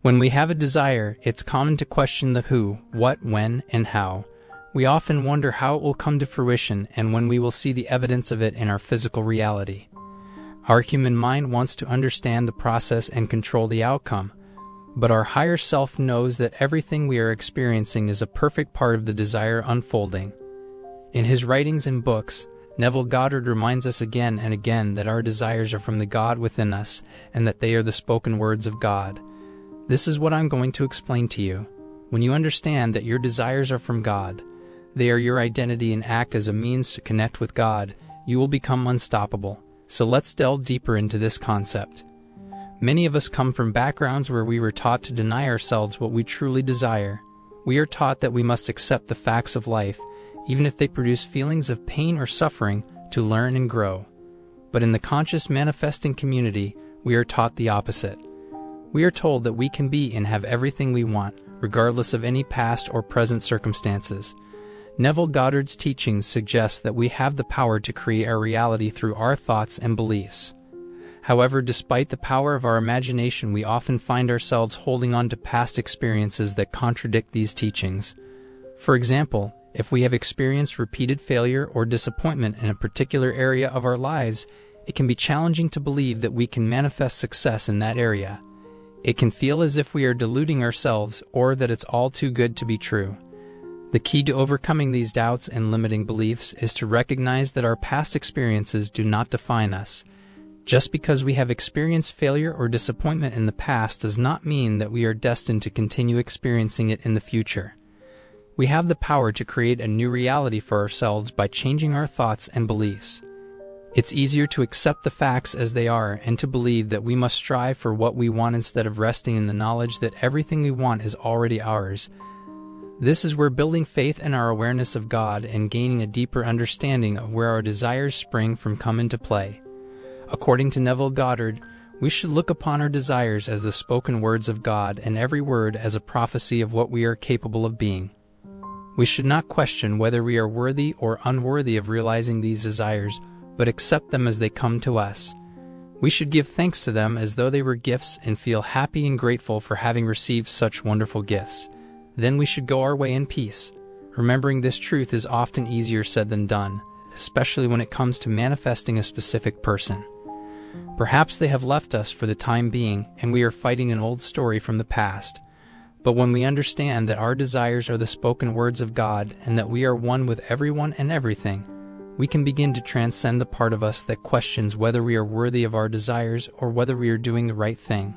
When we have a desire, it's common to question the who, what, when, and how. We often wonder how it will come to fruition and when we will see the evidence of it in our physical reality. Our human mind wants to understand the process and control the outcome, but our higher self knows that everything we are experiencing is a perfect part of the desire unfolding. In his writings and books, Neville Goddard reminds us again and again that our desires are from the God within us and that they are the spoken words of God. This is what I'm going to explain to you. When you understand that your desires are from God, they are your identity and act as a means to connect with God, you will become unstoppable. So let's delve deeper into this concept. Many of us come from backgrounds where we were taught to deny ourselves what we truly desire. We are taught that we must accept the facts of life, even if they produce feelings of pain or suffering, to learn and grow. But in the conscious manifesting community, we are taught the opposite. We are told that we can be and have everything we want, regardless of any past or present circumstances. Neville Goddard's teachings suggest that we have the power to create our reality through our thoughts and beliefs. However, despite the power of our imagination, we often find ourselves holding on to past experiences that contradict these teachings. For example, if we have experienced repeated failure or disappointment in a particular area of our lives, it can be challenging to believe that we can manifest success in that area. It can feel as if we are deluding ourselves or that it's all too good to be true. The key to overcoming these doubts and limiting beliefs is to recognize that our past experiences do not define us. Just because we have experienced failure or disappointment in the past does not mean that we are destined to continue experiencing it in the future. We have the power to create a new reality for ourselves by changing our thoughts and beliefs. It's easier to accept the facts as they are and to believe that we must strive for what we want instead of resting in the knowledge that everything we want is already ours. This is where building faith in our awareness of God and gaining a deeper understanding of where our desires spring from come into play. According to Neville Goddard, we should look upon our desires as the spoken words of God and every word as a prophecy of what we are capable of being. We should not question whether we are worthy or unworthy of realizing these desires, but accept them as they come to us. We should give thanks to them as though they were gifts and feel happy and grateful for having received such wonderful gifts. Then we should go our way in peace. Remembering this truth is often easier said than done, especially when it comes to manifesting a specific person. Perhaps they have left us for the time being, and we are fighting an old story from the past. But when we understand that our desires are the spoken words of God and that we are one with everyone and everything, we can begin to transcend the part of us that questions whether we are worthy of our desires or whether we are doing the right thing.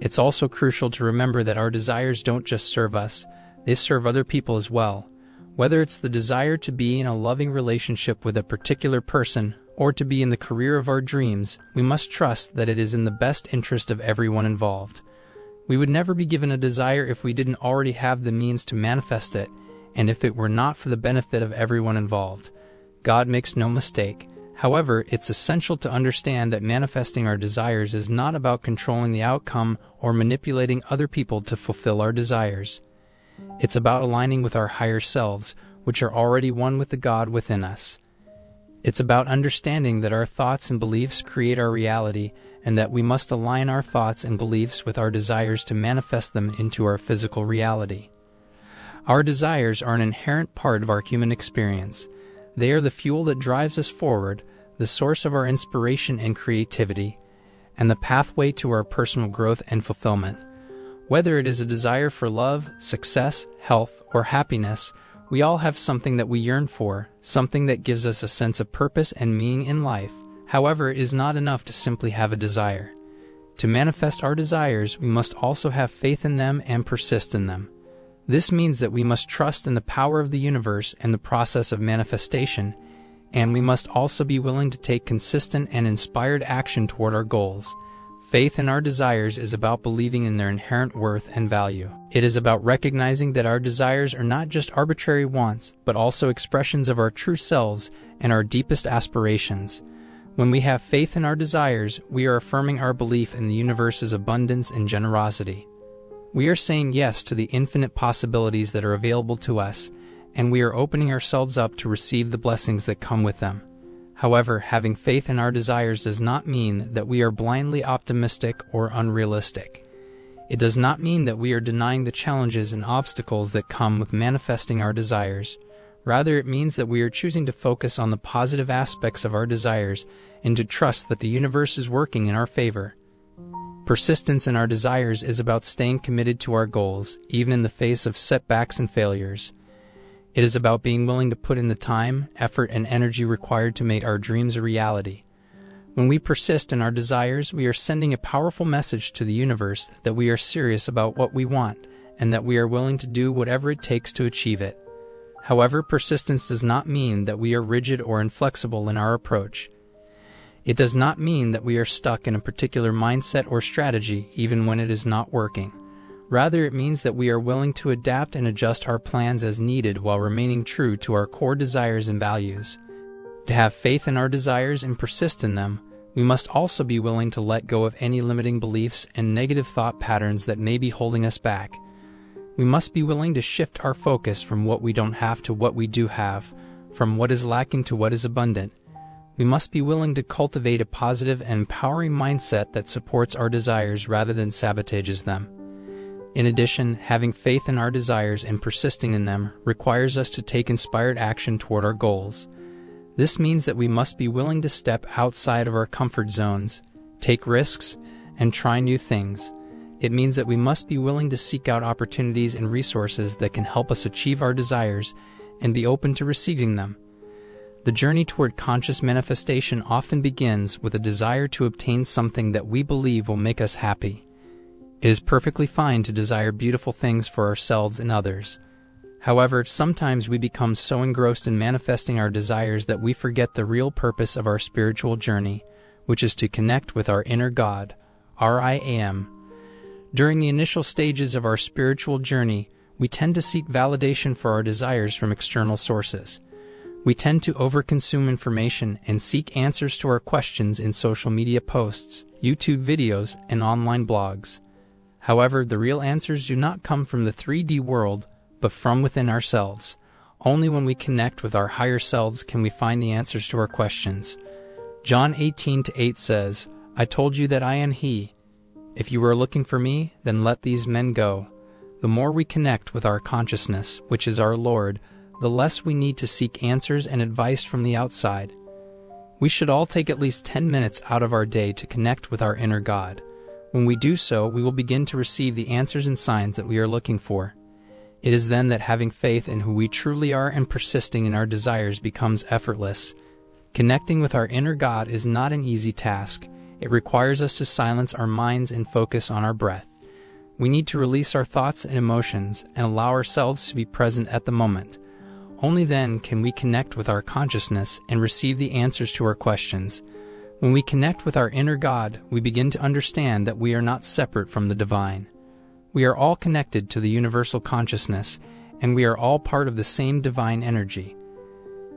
It's also crucial to remember that our desires don't just serve us, they serve other people as well. Whether it's the desire to be in a loving relationship with a particular person or to be in the career of our dreams, we must trust that it is in the best interest of everyone involved. We would never be given a desire if we didn't already have the means to manifest it, and if it were not for the benefit of everyone involved. God makes no mistake. However, it's essential to understand that manifesting our desires is not about controlling the outcome or manipulating other people to fulfill our desires. It's about aligning with our higher selves, which are already one with the God within us. It's about understanding that our thoughts and beliefs create our reality, and that we must align our thoughts and beliefs with our desires to manifest them into our physical reality. Our desires are an inherent part of our human experience. They are the fuel that drives us forward, the source of our inspiration and creativity, and the pathway to our personal growth and fulfillment. Whether it is a desire for love, success, health, or happiness, we all have something that we yearn for, something that gives us a sense of purpose and meaning in life. However, it is not enough to simply have a desire. To manifest our desires, we must also have faith in them and persist in them. This means that we must trust in the power of the universe and the process of manifestation, and we must also be willing to take consistent and inspired action toward our goals. Faith in our desires is about believing in their inherent worth and value. It is about recognizing that our desires are not just arbitrary wants, but also expressions of our true selves and our deepest aspirations. When we have faith in our desires, we are affirming our belief in the universe's abundance and generosity. We are saying yes to the infinite possibilities that are available to us, and we are opening ourselves up to receive the blessings that come with them. However, having faith in our desires does not mean that we are blindly optimistic or unrealistic. It does not mean that we are denying the challenges and obstacles that come with manifesting our desires. Rather, it means that we are choosing to focus on the positive aspects of our desires and to trust that the universe is working in our favor. Persistence in our desires is about staying committed to our goals, even in the face of setbacks and failures. It is about being willing to put in the time, effort, and energy required to make our dreams a reality. When we persist in our desires, we are sending a powerful message to the universe that we are serious about what we want and that we are willing to do whatever it takes to achieve it. However, persistence does not mean that we are rigid or inflexible in our approach. It does not mean that we are stuck in a particular mindset or strategy even when it is not working. Rather, it means that we are willing to adapt and adjust our plans as needed while remaining true to our core desires and values. To have faith in our desires and persist in them, we must also be willing to let go of any limiting beliefs and negative thought patterns that may be holding us back. We must be willing to shift our focus from what we don't have to what we do have, from what is lacking to what is abundant. We must be willing to cultivate a positive and empowering mindset that supports our desires rather than sabotages them. In addition, having faith in our desires and persisting in them requires us to take inspired action toward our goals. This means that we must be willing to step outside of our comfort zones, take risks, and try new things. It means that we must be willing to seek out opportunities and resources that can help us achieve our desires and be open to receiving them. The journey toward conscious manifestation often begins with a desire to obtain something that we believe will make us happy. It is perfectly fine to desire beautiful things for ourselves and others. However, sometimes we become so engrossed in manifesting our desires that we forget the real purpose of our spiritual journey, which is to connect with our inner God, our I Am. During the initial stages of our spiritual journey, we tend to seek validation for our desires from external sources. We tend to overconsume information and seek answers to our questions in social media posts, YouTube videos, and online blogs. However, the real answers do not come from the 3D world, but from within ourselves. Only when we connect with our higher selves can we find the answers to our questions. John 18:8 says, "I told you that I am He. If you are looking for me, then let these men go." The more we connect with our consciousness, which is our Lord, the less we need to seek answers and advice from the outside. We should all take at least 10 minutes out of our day to connect with our inner God. When we do so, we will begin to receive the answers and signs that we are looking for. It is then that having faith in who we truly are and persisting in our desires becomes effortless. Connecting with our inner God is not an easy task. It requires us to silence our minds and focus on our breath. We need to release our thoughts and emotions and allow ourselves to be present at the moment. Only then can we connect with our consciousness and receive the answers to our questions. When we connect with our inner God, we begin to understand that we are not separate from the divine. We are all connected to the universal consciousness, and we are all part of the same divine energy.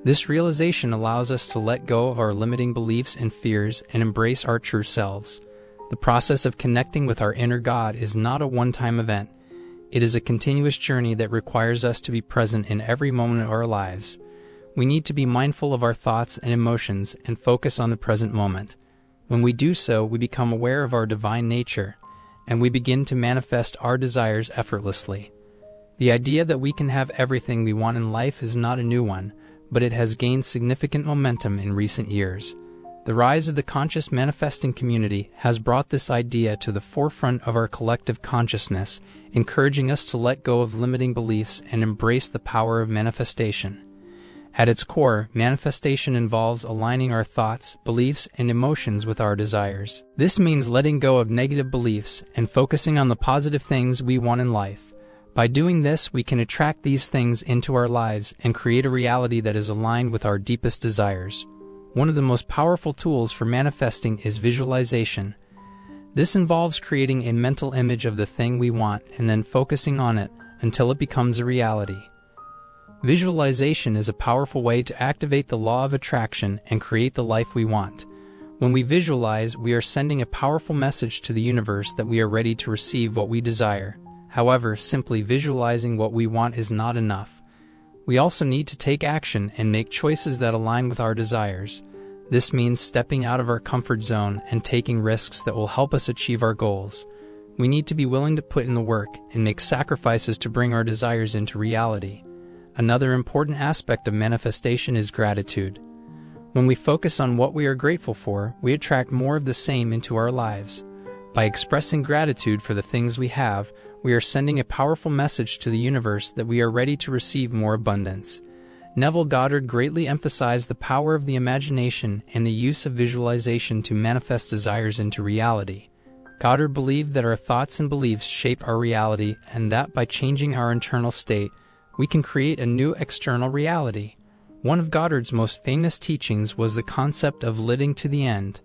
This realization allows us to let go of our limiting beliefs and fears and embrace our true selves. The process of connecting with our inner God is not a one-time event. It is a continuous journey that requires us to be present in every moment of our lives. We need to be mindful of our thoughts and emotions and focus on the present moment. When we do so, we become aware of our divine nature, and we begin to manifest our desires effortlessly. The idea that we can have everything we want in life is not a new one, but it has gained significant momentum in recent years. The rise of the conscious manifesting community has brought this idea to the forefront of our collective consciousness, encouraging us to let go of limiting beliefs and embrace the power of manifestation. At its core, manifestation involves aligning our thoughts, beliefs, and emotions with our desires. This means letting go of negative beliefs and focusing on the positive things we want in life. By doing this, we can attract these things into our lives and create a reality that is aligned with our deepest desires. One of the most powerful tools for manifesting is visualization. This involves creating a mental image of the thing we want and then focusing on it until it becomes a reality. Visualization is a powerful way to activate the law of attraction and create the life we want. When we visualize, we are sending a powerful message to the universe that we are ready to receive what we desire. However, simply visualizing what we want is not enough. We also need to take action and make choices that align with our desires. This means stepping out of our comfort zone and taking risks that will help us achieve our goals. We need to be willing to put in the work and make sacrifices to bring our desires into reality. Another important aspect of manifestation is gratitude. When we focus on what we are grateful for, we attract more of the same into our lives. By expressing gratitude for the things we have, we are sending a powerful message to the universe that we are ready to receive more abundance. Neville Goddard greatly emphasized the power of the imagination and the use of visualization to manifest desires into reality. Goddard believed that our thoughts and beliefs shape our reality, and that by changing our internal state, we can create a new external reality. One of Goddard's most famous teachings was the concept of living to the end.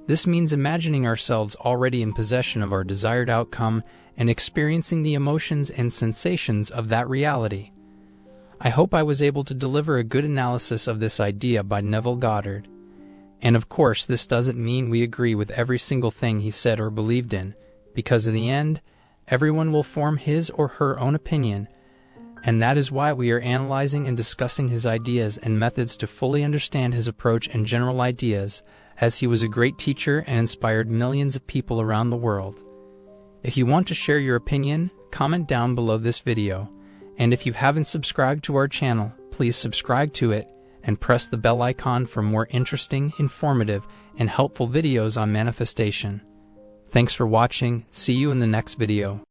This means imagining ourselves already in possession of our desired outcome and experiencing the emotions and sensations of that reality. I hope I was able to deliver a good analysis of this idea by Neville Goddard. And of course, this doesn't mean we agree with every single thing he said or believed in, because in the end, everyone will form his or her own opinion, and that is why we are analyzing and discussing his ideas and methods to fully understand his approach and general ideas, as he was a great teacher and inspired millions of people around the world. If you want to share your opinion, comment down below this video. And if you haven't subscribed to our channel, please subscribe to it and press the bell icon for more interesting, informative, and helpful videos on manifestation. Thanks for watching. See you in the next video.